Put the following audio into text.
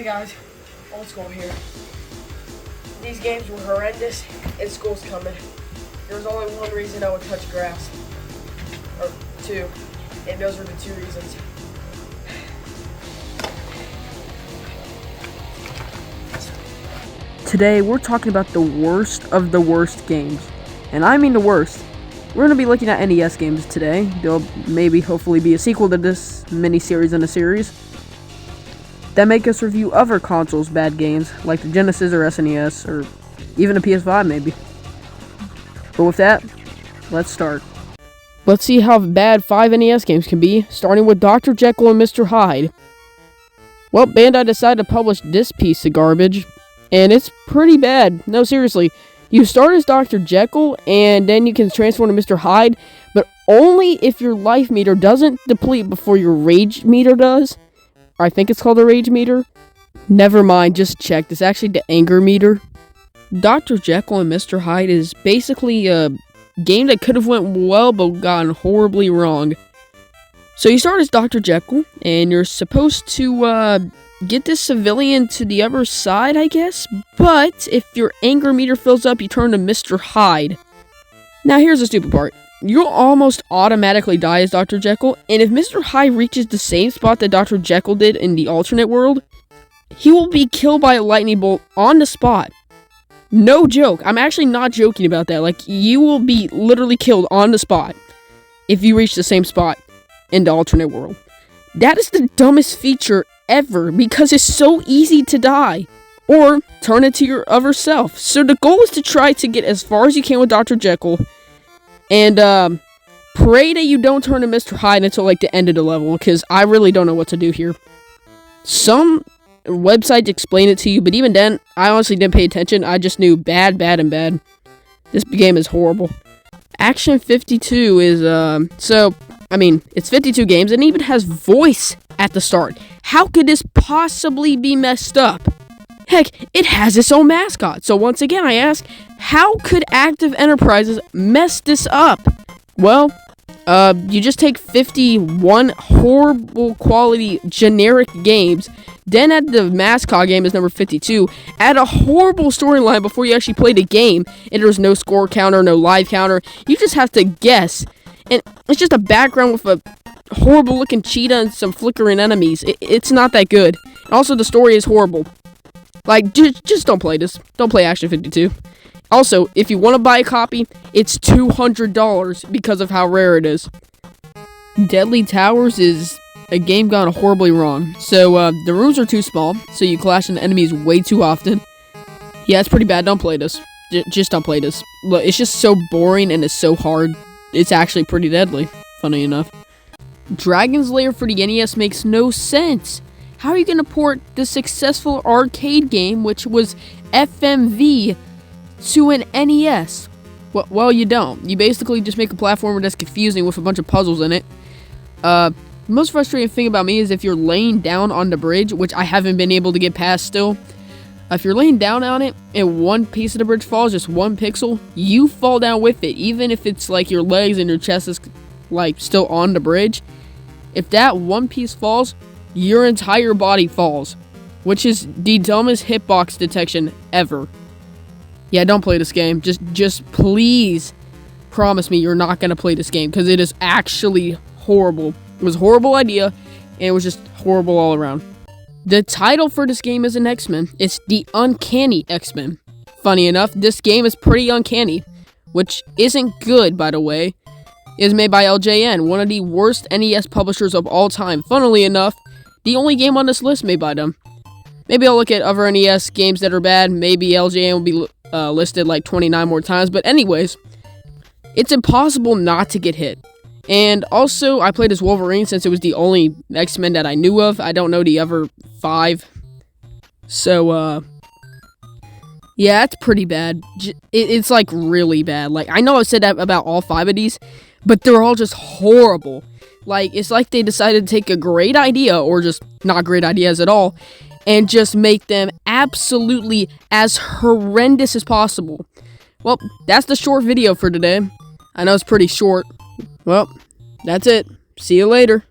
Hey guys, old school here. These games were horrendous and school's coming. There was only one reason I would touch grass. Or two. And those were the two reasons. Today we're talking about the worst of the worst games. And I mean the worst. We're going to be looking at NES games today. There'll maybe hopefully be a sequel to this mini-series in a series that make us review other consoles' bad games, like the Genesis or SNES, or even a PS5 maybe. But with that, let's start. Let's see how bad 5 NES games can be, starting with Dr. Jekyll and Mr. Hyde. Well, Bandai decided to publish this piece of garbage, and it's pretty bad. No, seriously. You start as Dr. Jekyll, and then you can transform to Mr. Hyde, but only if your life meter doesn't deplete before your rage meter does. I think it's called a rage meter. Never mind, just checked. It's actually the anger meter. Dr. Jekyll and Mr. Hyde is basically a game that could have went well, but gone horribly wrong. So you start as Dr. Jekyll, and you're supposed to, get this civilian to the other side, I guess. But if your anger meter fills up, you turn to Mr. Hyde. Now here's the stupid part. You'll almost automatically die as Dr. Jekyll, and if Mr. Hyde reaches the same spot that Dr. Jekyll did in the alternate world, he will be killed by a lightning bolt on the spot. No joke. I'm actually not joking about that. Like, you will be literally killed on the spot if you reach the same spot in the alternate world. That is the dumbest feature ever, because it's so easy to die or turn into your other self. So the goal is to try to get as far as you can with Dr. Jekyll and pray that you don't turn to Mr. Hyde until like the end of the level, because I really don't know what to do here. Some websites explain it to you, but even then I honestly didn't pay attention. I just knew bad, bad, and bad. This game is horrible. Action 52 is it's 52 games and even has voice at the start. How could this possibly be messed up? Heck, it has its own mascot. So once again, I ask, how could Active Enterprises mess this up? Well, you just take 51 horrible quality generic games, then add the mascot game as number 52, add a horrible storyline before you actually play the game, and there's no score counter, no live counter. You just have to guess. And it's just a background with a horrible looking cheetah and some flickering enemies. It's not that good. Also, the story is horrible. Like, just don't play this. Don't play Action 52. Also, if you want to buy a copy, it's $200 because of how rare it is. Deadly Towers is a game gone horribly wrong. So, the rooms are too small, so you clash into enemies way too often. Yeah, it's pretty bad. Don't play this. Just don't play this. Look, it's just so boring and it's so hard. It's actually pretty deadly, funny enough. Dragon's Lair for the NES makes no sense. How are you going to port the successful arcade game, which was FMV, to an NES? Well, you don't. You basically just make a platformer that's confusing with a bunch of puzzles in it. The most frustrating thing about me is if you're laying down on the bridge, which I haven't been able to get past still. If you're laying down on it and one piece of the bridge falls, just one pixel, you fall down with it, even if it's like your legs and your chest is like still on the bridge. If that one piece falls, your entire body falls, which is the dumbest hitbox detection ever. Yeah, don't play this game. Just please promise me you're not gonna play this game, because it is actually horrible. It was a horrible idea, and it was just horrible all around. The title for this game is an X-Men. It's the Uncanny X-Men. Funny enough, this game is pretty uncanny, which isn't good, by the way. It is made by LJN, one of the worst NES publishers of all time. Funnily enough, the only game on this list made by them. Maybe I'll look at other NES games that are bad. Maybe LJN will be listed like 29 more times. But anyways, it's impossible not to get hit. And also, I played as Wolverine since it was the only X-Men that I knew of. I don't know the other 5. So, yeah, it's pretty bad. It's like really bad. Like, I know I've said that about all 5 of these, but they're all just horrible. Like, it's like they decided to take a great idea, or just not great ideas at all, and just make them absolutely as horrendous as possible. Well, that's the short video for today. I know it's pretty short. Well, that's it. See you later.